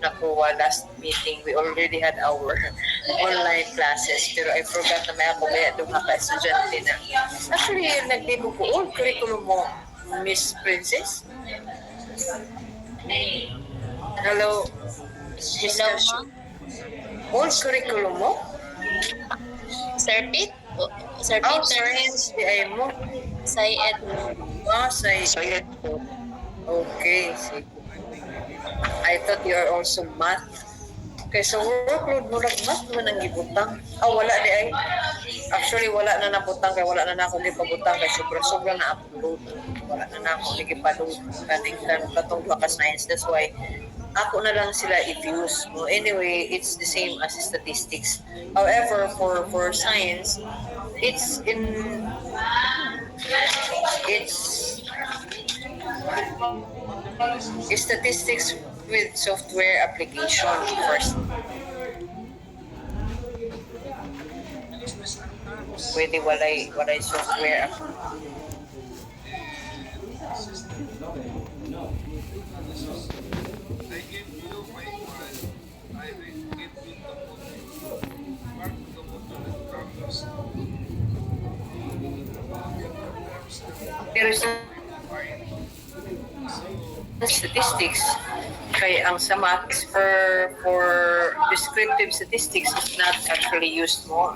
nakuha last meeting. We already had our online classes. Pero I forgot na may ako kaya doon ka estudyante na. Actually, nag-demo ko, old curriculum mo, Miss Princess. Hello, Miss Hello, Kashu. ma'am. Old curriculum mo? Sir Pete? Sir Oh, Peter? science, di ay mo. Sayed. Sayed po. Okay, sige. I thought you are also math. Okay, so workload mo lang math mo nang gibutang. Oh, wala di ay. Actually, wala na nabutang kay wala na na akong gipabutang kay sobra-sobra na upload. Wala na na akong gipadong kaning katong ka science. That's why ako na lang sila i-use. No, anyway, it's the same as statistics. However, for science, it's statistics with software application first. Pwede walay software. Pero sa statistics, kaya ang sa maths for descriptive statistics is not actually used more.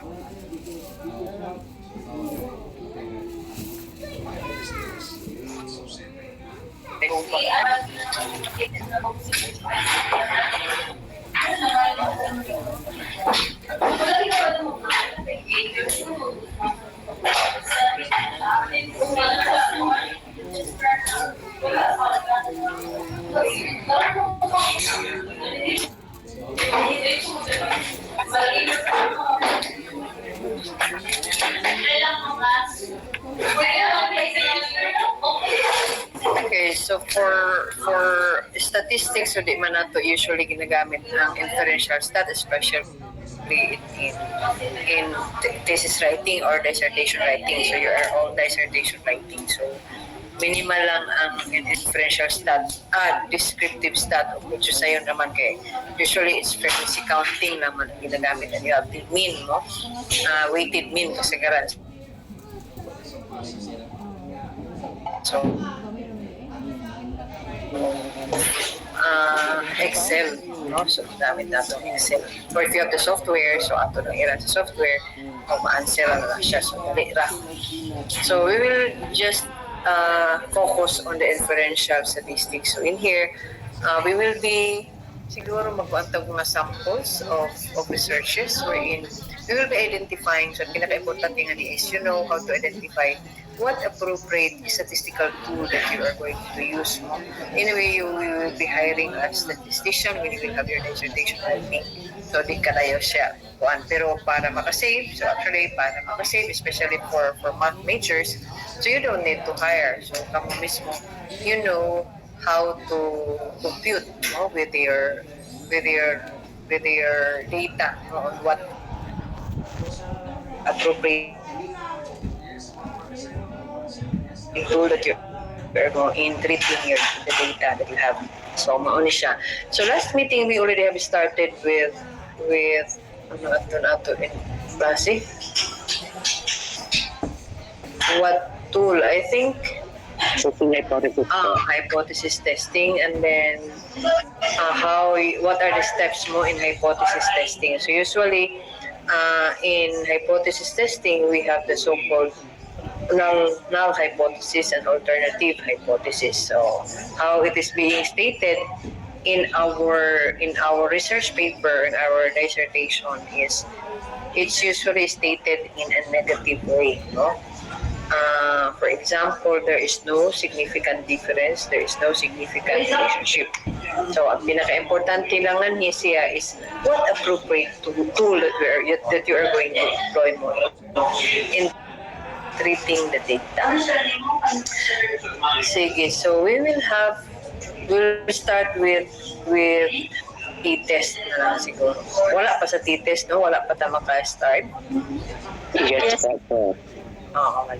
Okay, so for statistics, so di man nato usually ginagamit ng inferential stat, especially in thesis writing or dissertation writing. So you are all dissertation writing. So minimal lang ang inferential stat, descriptive stat, which is sayon naman kay usually it's frequency counting naman ang ginagamit. And you have the mean, no? Weighted mean kasagaran. So, Excel, no? So, gamit natin Excel. Or if you have the software, so ato nang iran sa software, ma-answer na lang siya. So, dali ra. So, we will just focus on the inferential statistics. So, in here, we will be siguro magkuantag mga samples of researches wherein we will be identifying, so pinaka-importante nga ni is you know how to identify what appropriate statistical tool that you are going to use. Anyway, you will be hiring a statistician when you will have your dissertation writing. So, di ka tayo siya. Pero para makasave, so actually para makasave, especially for math majors, so you don't need to hire. So, kamo mismo, you know how to compute, no, with your data, no, on what appropriate tool that you're going in treating the data that you have. So, mauni siya. So, last meeting, we already have started with ano ato in klase. What tool? I think hypothesis testing, and then what are the steps mo in hypothesis testing? So, usually, in hypothesis testing, we have the so-called null hypothesis and alternative hypothesis. So how it is being stated in our research paper, in our dissertation, is it's usually stated in a negative way, no? For example, there is no significant difference, there is no significant relationship. So ang pinaka-importante lang nan siya is what appropriate tool that you are going to employ mo in treating the data. Sige, so we'll start with t-test na lang siguro. Wala pa sa t-test, no? Wala pa tama ka-start? Yes, po. Okay.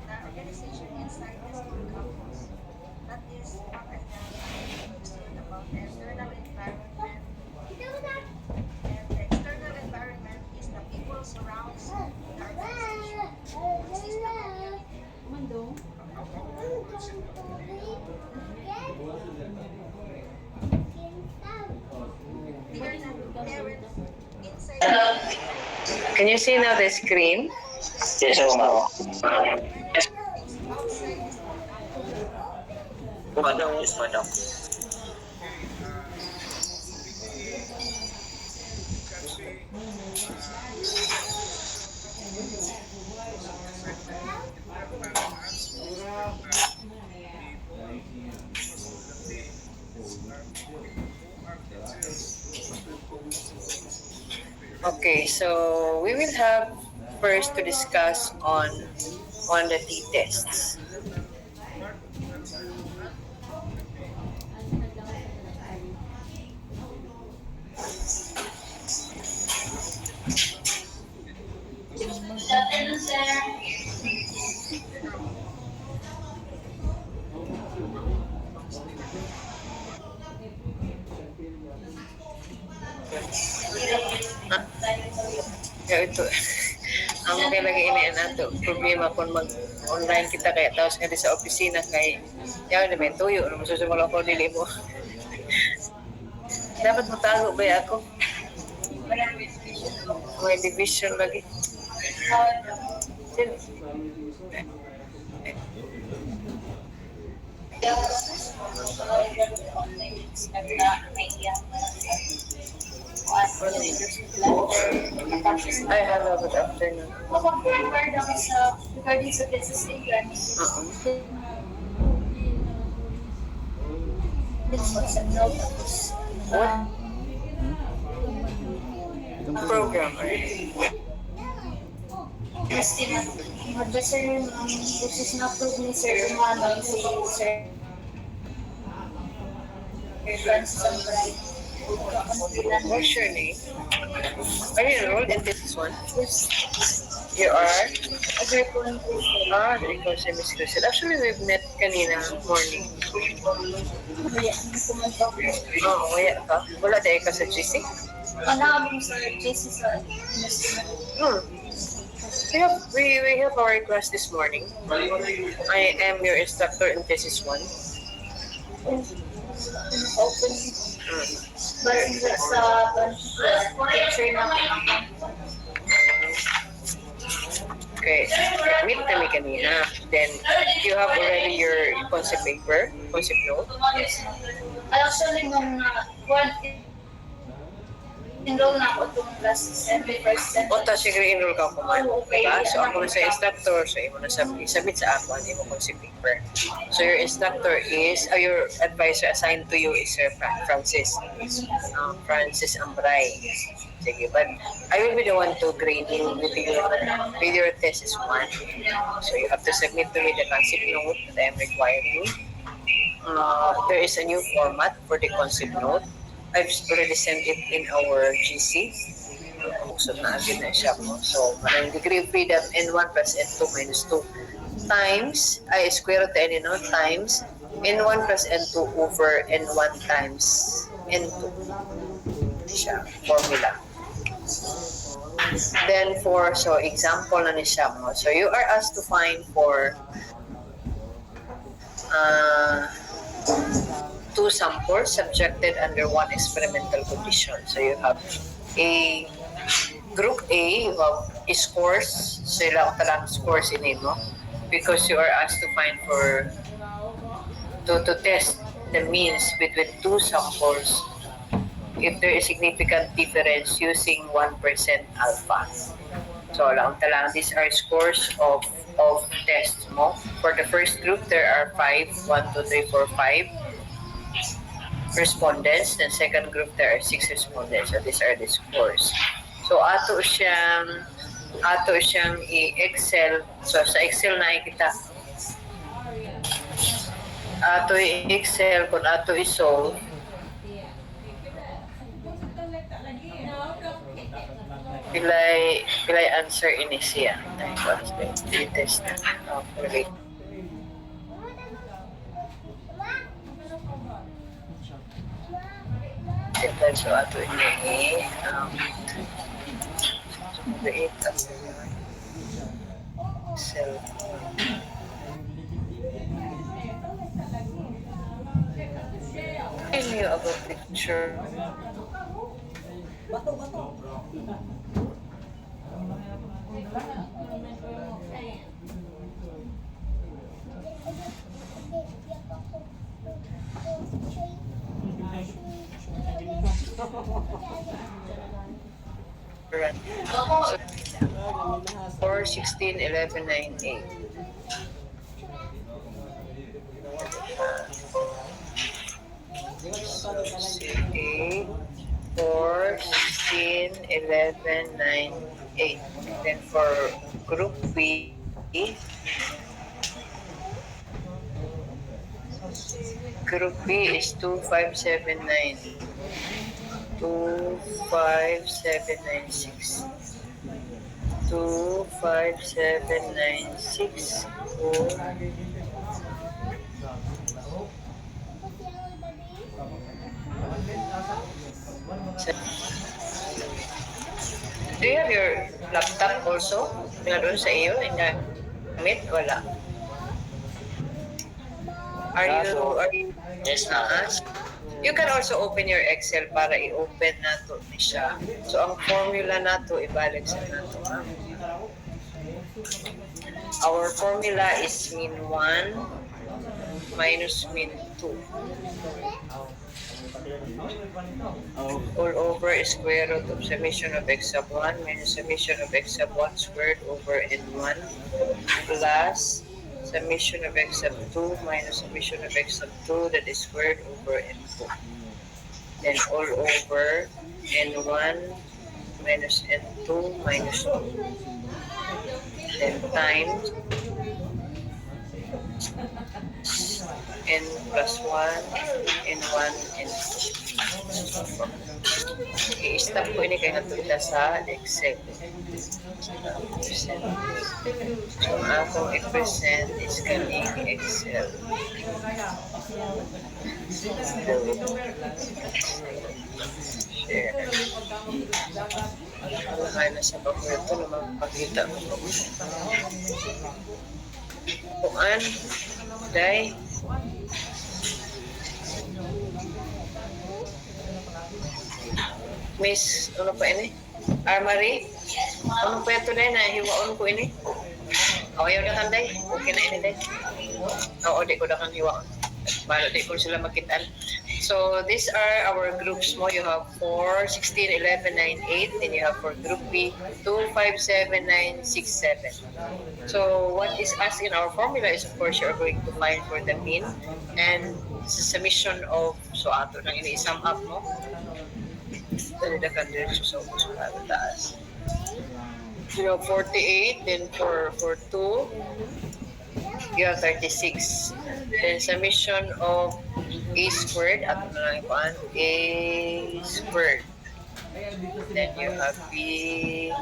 The organization inside the school campus. That is what I understood about the external environment. And the external environment is the people surrounds the organization, which is the community. They are not parents inside. Can you see now the screen? Yes, ma'am. Outside the school campus. Madam, yes, madam. Okay, so we will have first to discuss on the t-tests. Ya ito. Ang mga lagi ini nato problema kung mag-online kita kaya tapos nga di sa opisina kay yaw na may tuyo na masusimula ko dili mo. Dapat matago ba ako? May division lagi. Ay, hello, good afternoon. Regarding sa business agent, What program? Christina, sir, this is not to be sir, umano si sir. Francis Ambray. What's your name? Are you enrolled in this one? You are? Agree po ng The ikaw si Miss Crystal. Actually, we've met kanina morning. Kaya, hindi ko man po. Wala ka? Wala dahil ka sa GC? Naabang sa JC sa We have our class this morning. I am your instructor in thesis 1. open. But sa picture namin Okay, meet kami kanina. Then, you have already your concept paper, concept note. actually nung enroll na ako itong last every first sem. O, tapos enroll ka kuman. Diba? So, ako na sa instructor. So, imo na submit sa ako ang imo concept paper. So, your instructor is, your advisor assigned to you is Sir Francis. Francis Ambray. Sige, but I will be the one to grade you with your thesis 1. So, you have to submit to me the concept note that I am requiring. There is a new format for the concept note. I've already sent it in our GC. So, na-agad na siya po. So, maraming degree of freedom N1 plus N2 minus 2 times, square root N, times N1 plus N2 over N1 times N2. Siya, formula. Then for, so example na ni siya mo. So you are asked to find for two samples subjected under one experimental condition. So you have a group A, you have scores. So ilang talang scores ini mo because you are asked to find for to test the means between two samples if there is significant difference using 1% alpha. So lang talang these are scores of tests mo. For the first group, there are 5, 1, 2, 3, 4, 5 respondents. The second group, there are 6 respondents. So these are the scores. So ato siyang i-Excel. So sa Excel na kita. Ato i-Excel kung ato i-solve. Pilay answer ini siya. What's the test na? Okay. So ato ini create Excel. Tell you about picture. So, 4, 16, 11, 9, 8. 8, 4, 16, 11, 9, 8. Then for group B, group B is 2, 5, 7, 9. 2, 5, 7, 9, 6. 2, 5, 7, 9, 6. 4. Do you have your laptop also? Doon sa iyo? Gamit? Wala. Are you Yes, ma'am. You can also open your Excel para i-open nato ni siya. So ang formula nato ibalik sa nato. Our formula is mean 1 minus mean 2. All over square root of summation of x sub 1 minus summation of x sub 1 squared over n1 plus summation of x sub 2 minus summation of x sub 2 that is squared over n2. Then all over n1 minus n2 minus 2. Then times n plus 1, n1, n2. I-stop ko ini kaya natulita sa Excel. So, akong i-present is kaning Excel. Share. Kaya na sa bako ito na magpakita ko. Kuan, day. Miss, ano pa ini? Armory? Ano pa ito na hiwaon ko ini? Ayaw na kanday? Okay na ini day? Oo, di ko na kan hiwaon. Balo, di ko sila makitaan. So, these are our groups mo. You have 4, 16, 11, 9, 8. Then you have for group B, 2, 5, 7, 9, 6, 7. So, what is asked in our formula is, of course, you're going to find for the mean and the summation of, so ato nang ini-sum up mo. Dali na kan din sa taas. You have 48, then for 2, you have 36. Then summation of a squared, ato na lang ikuan, a squared. Then you have b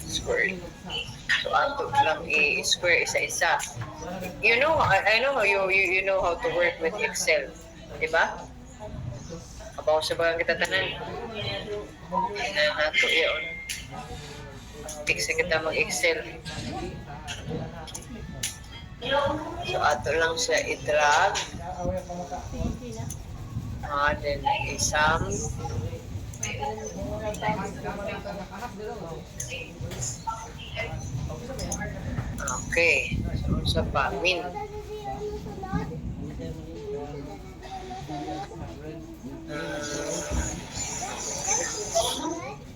squared. So ato lang a square isa-isa. You know, I know how you know how to work with Excel, di ba? Abaw sa bagang kita tanan. Na nato yun. practice na kita mag-Excel. So, ato lang siya i-drag. Then, isam. Okay. So, sa pa, min.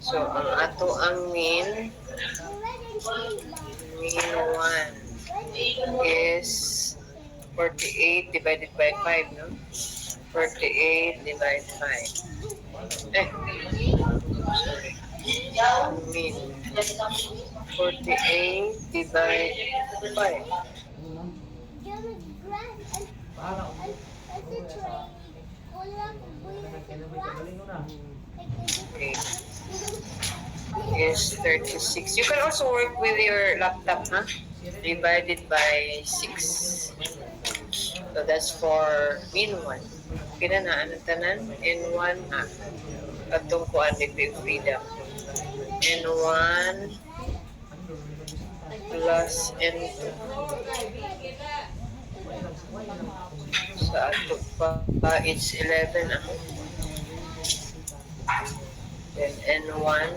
So, ang ato ang min 1 is 48 divided by 5, no? 48 divided 5. Sorry. Min 48 divided 5. Okay. Is 36. You can also work with your laptop, huh? Divided by 6. So that's for min 1. Kina na ano tanan? N1 na. Katong kuan degree of freedom. N1 plus N2. Sa ato pa, it's 11 ah. Then N1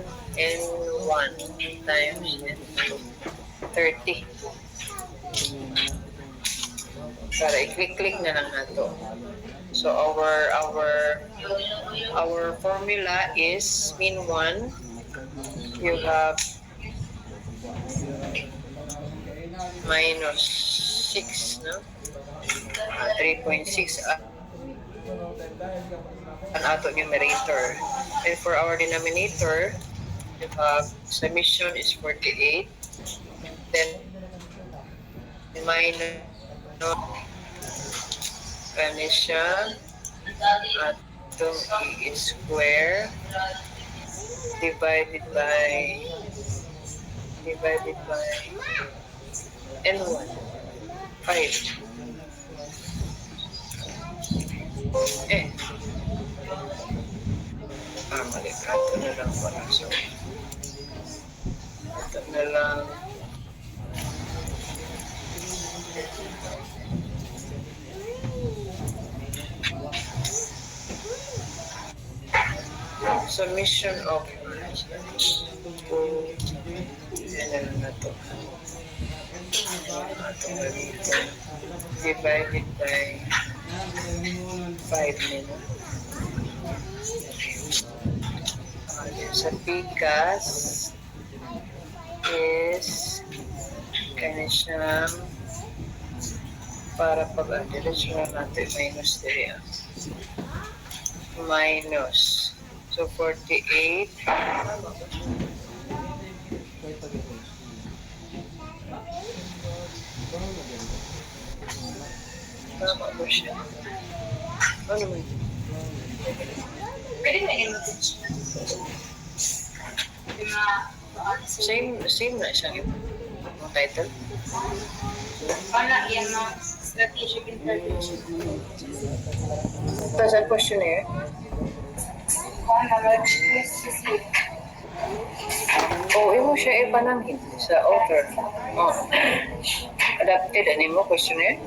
times N2, 30. Para i-click na lang nato. So our formula is min 1. You have minus 6, no? 3.6 an ato numerator. And for our denominator, you have summation is 48. Then minus siya atong e square divided by n1 5. Mali. Ito na lang pala. So, ito na lang. Summation of na to. Divided by 5 nila. Sa pikas is kanya siyang para pag-diretso natin minus 3 minus so 48 tama ba siya? Ano naman? Pwede na yun natin siya. Same na siya yung title. Paano yan na strategic intervention? Tapos ang questionnaire. Paano mag-receive? Imo siya ipananghin sa author. Adapted, ano mo questionnaire?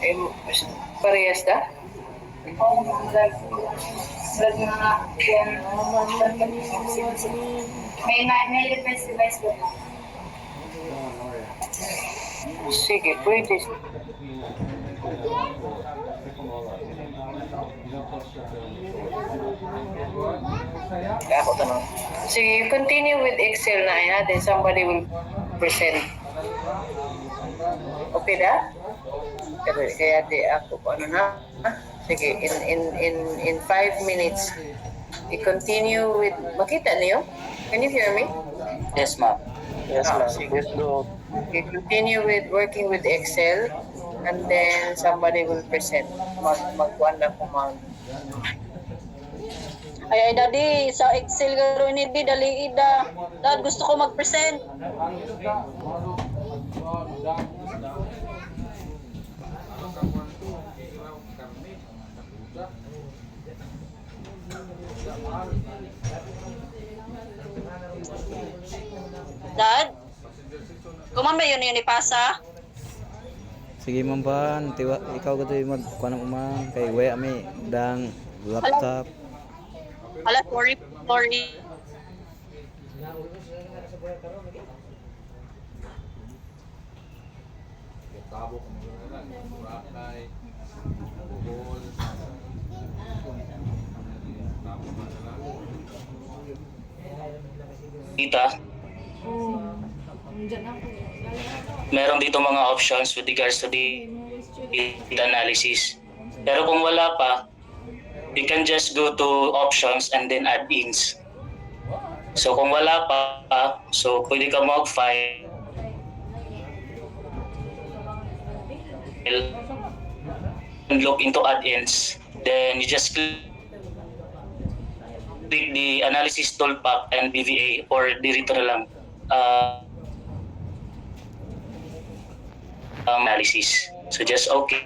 Imo, parehas da? May device ko. Sige, pwede. Ako tanong. Sige, you continue with Excel na yan, then somebody will present. Okay da? Kaya di ako ano na. Sige, in 5 minutes, i-continue with, makita niyo? Can you hear me? Yes, ma'am. Yes, ma'am. Sige. Yes, no. You continue with working with Excel, and then somebody will present. Magkuhan na kumang. Ay, daddy, sa Excel garo ni Di, dali ida. Dad, gusto ko mag-present. Dad? Kuman ba yun yung ipasa? Sige ma'am pan, ikaw ko tayo magkuha ng umang kay waya mi dang laptop. Hala, sorry. Tita, meron dito mga options with regards to the data analysis. Pero kung wala pa, you can just go to options and then add-ins. So kung wala pa, so pwede ka mag-file and look into add-ins. Then you just click the analysis toolpath and BVA or dito na lang analysis. So just okay.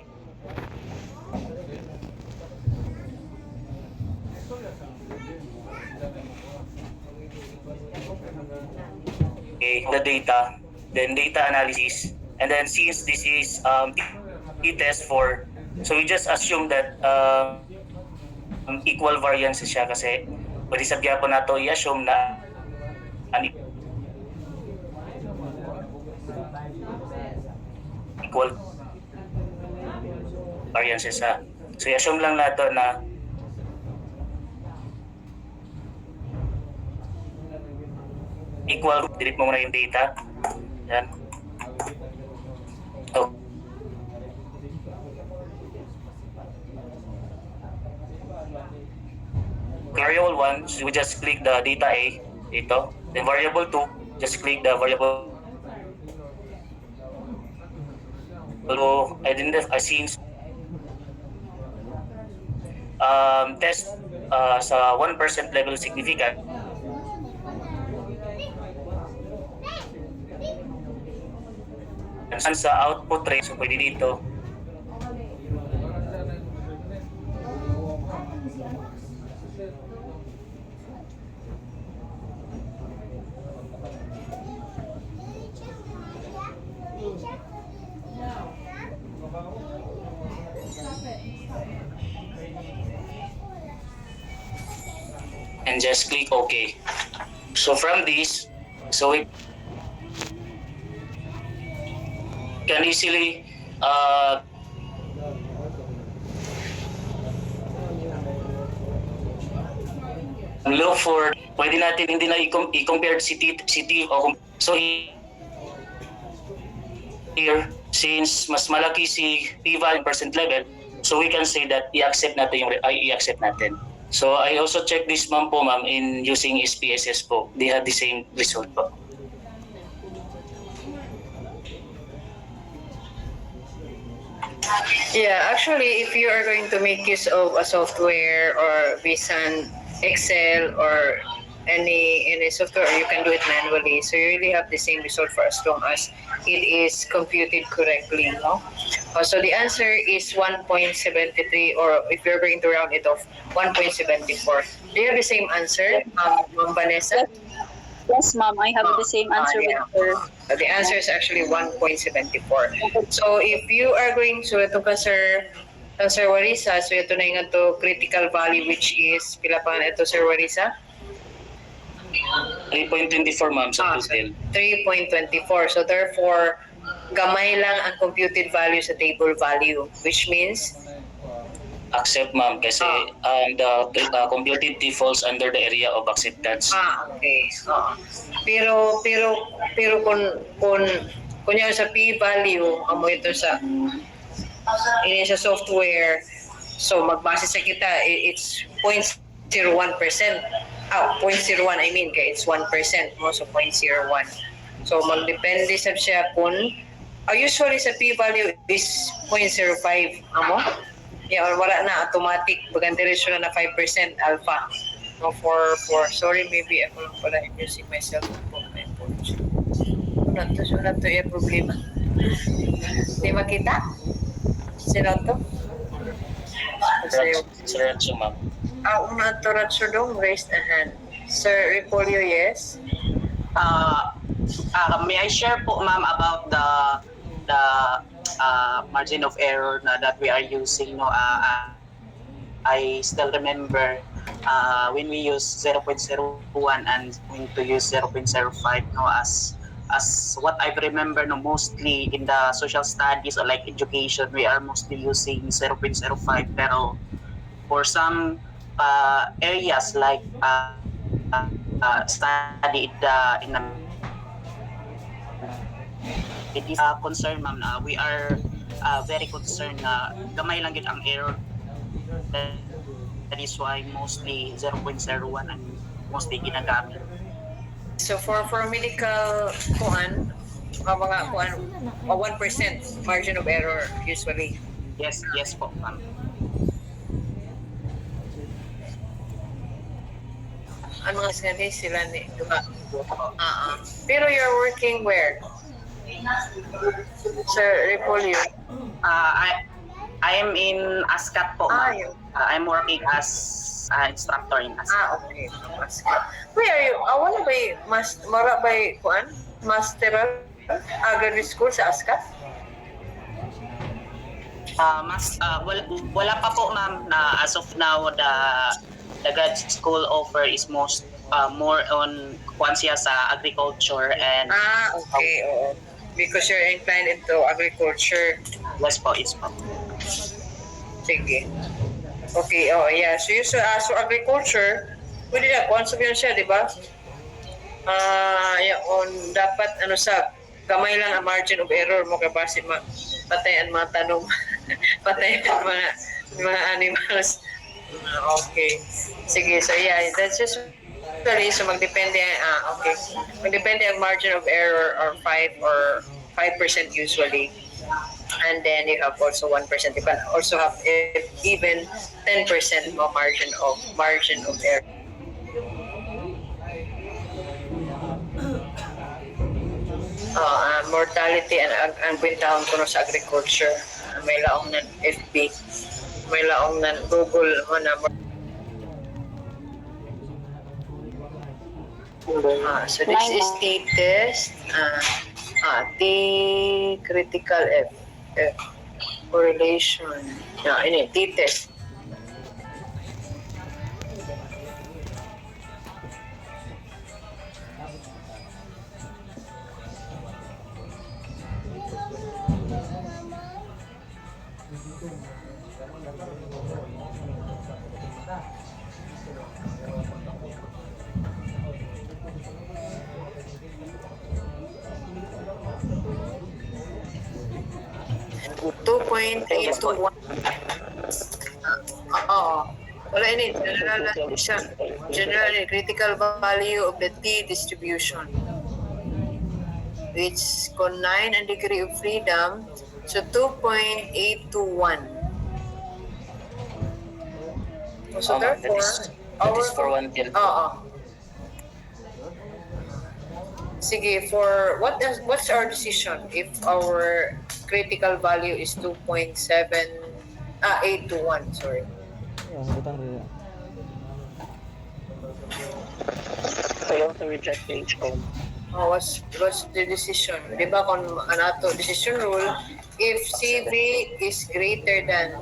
Okay, the data, then data analysis, and then since this is t-test for, so we just assume that equal variance siya kasi pwede sa gyapon nato i-assume na equal variances siya. So i-assume lang nato na equal, delete mo muna yung data. Yan. Oh. Variable 1, so we just click the data A, ito. Then variable 2, just click the variable. So, identify since test sa 1% level significant. And sa output rate, so pwede dito. And just click OK. So from this, so we can easily look for, pwede natin hindi na i-compare si T o so here, since mas malaki si p-value percent level, so we can say that i-accept natin i-accept natin. So I also check this ma'am po ma'am in using SPSS po. They have the same result po. Yeah, actually, if you are going to make use of a software or Visan, Excel, or any software, you can do it manually. So you really have the same result for as long as it is computed correctly. No? So the answer is 1.73, or if you're going to round it off, 1.74. Do you have the same answer, Ma'am Vanessa? Yes, ma'am. I have the same answer Yeah. with her. The answer is actually 1.74. So if you are going to ito ka Sir Warisa, so ito na yung ito critical value, which is pila pa ito Sir Warisa? 3.24 ma'am sa So total. 3.24. So therefore, gamay lang ang computed value sa table value, which means Accept ma'am kasi the computed T falls under the area of acceptance. okay. Pero kung kunya sa p value amo ito sa ini sa software, so magbase sa kita it's 0.01%. 0.01 I mean kay it's 1% mo, so 0.01. So magdepende sa siya kung usually sa p value is 0.05 amo. Yeah, or wala na automatic bagang diretso na 5% alpha. No, for sorry, maybe ako lang pala using myself for my phone. Wala to yung problema. Di makita? Sino to? Sir Ratso ma'am. Una to Ratso dong, raised a hand. Sir Repolio, yes? May I share po, ma'am, about the margin of error na that we are using? No, I still remember when we use 0.01 and when to use 0.05, no, as what I remember, no, mostly in the social studies or like education, we are mostly using 0.05. Pero for some areas like study in the it is a concern, ma'am, na we are very concerned na gamay lang yun ang error. That is why mostly 0.01 ang mostly ginagamit. So for medical kuan, mga kuan, 1% margin of error usually. Yes po, ma'am. Ang mga sinabi sila ni diba? Pero you're working where? Sir Repolyo. I am in ASCAT po, ma'am. Yun. I'm working as instructor in ASCAT. Okay. Where are you? Wala ba'y mara ba'y kuan? Master graduate school sa ASCAT? Wala pa po, ma'am, na as of now the grad school offer is more on kuan siya sa agriculture and Okay, oo. Because you're inclined into agriculture. yes po, it's po. Sige. Okay, yeah. So yung so agriculture, pwede na, kung sabihin siya, di ba? Dapat, sa, kamay lang ang margin of error mo kasi patay ang mga tanong, patay ang mga animals. Okay. Sige, so yeah, that's just so magdepende, okay. Magdepende ang margin of error or 5% usually. And then you have also 1%. You can also have even 10% of margin of error. Mortality ang kwentahon ko sa agriculture. May laong ng FB. May laong ng Google mo na so this is t-test. T-critical F. Correlation. Ini t-test. Wala ini general critical value of the T distribution, which con 9 and degree of freedom, so 2.821. So therefore, that is for 1 kilo. Sige, for what's our decision if our critical value is 2.821, sorry. Fail to reject the HCOM. What's the decision? Di ba kung anato decision rule, if CV is greater than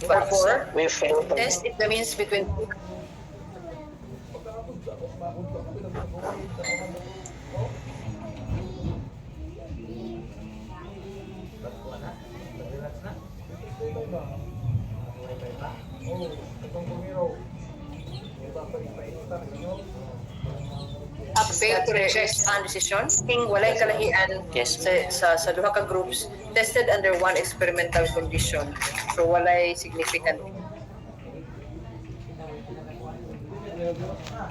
Therefore, We failed to test if the means between fail to reject ang decision king walay kalahian Yes. sa duha ka groups tested under one experimental condition, so walay significant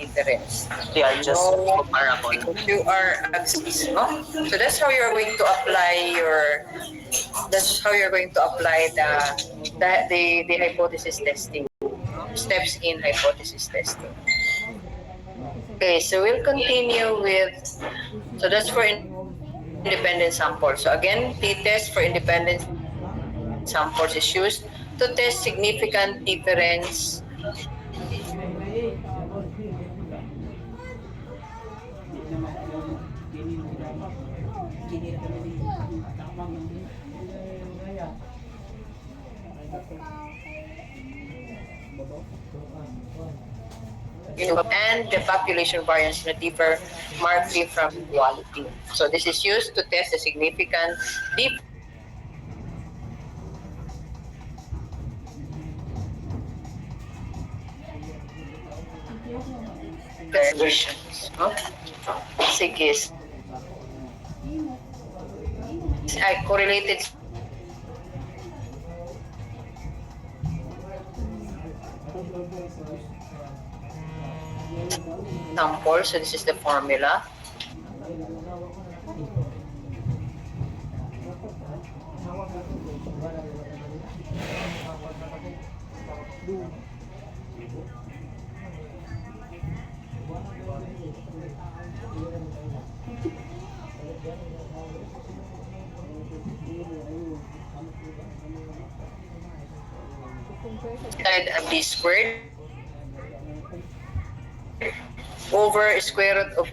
interest. They are just comparable. You are axis, no? So that's how you're going to apply the hypothesis testing. steps in hypothesis testing. Okay, so we'll continue with, so that's for independent samples. So again, t-test for independent samples is used to test significant difference and the population variance that differ markedly from quality. So this is used to test the significant diversions. No? Sige. I correlated sample. So this is the formula. Side of b squared over square root of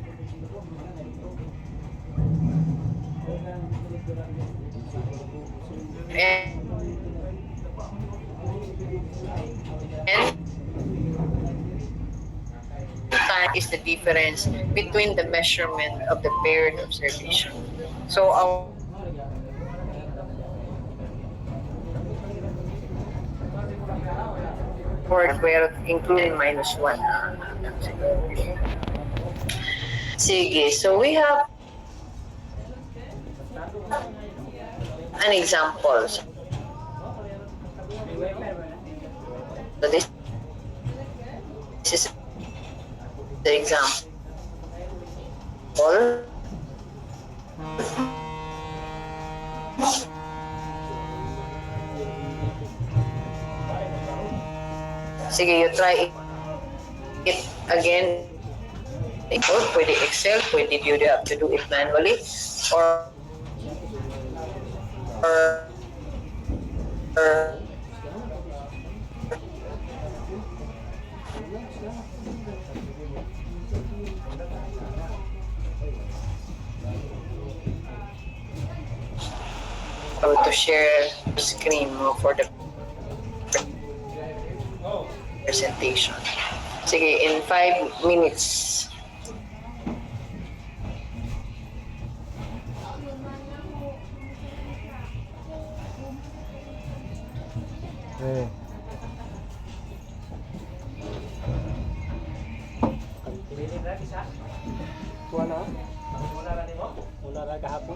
and time is the difference between the measurement of the paired observation. So our square root including -1. Sige, so we have an example. So this is the example. Sige, you try it again. Or pwede Excel, pwede you have to do it manually, or to share screen for the presentation. Sige, in 5 minutes. Eh. Wala? Wala ra kahapon?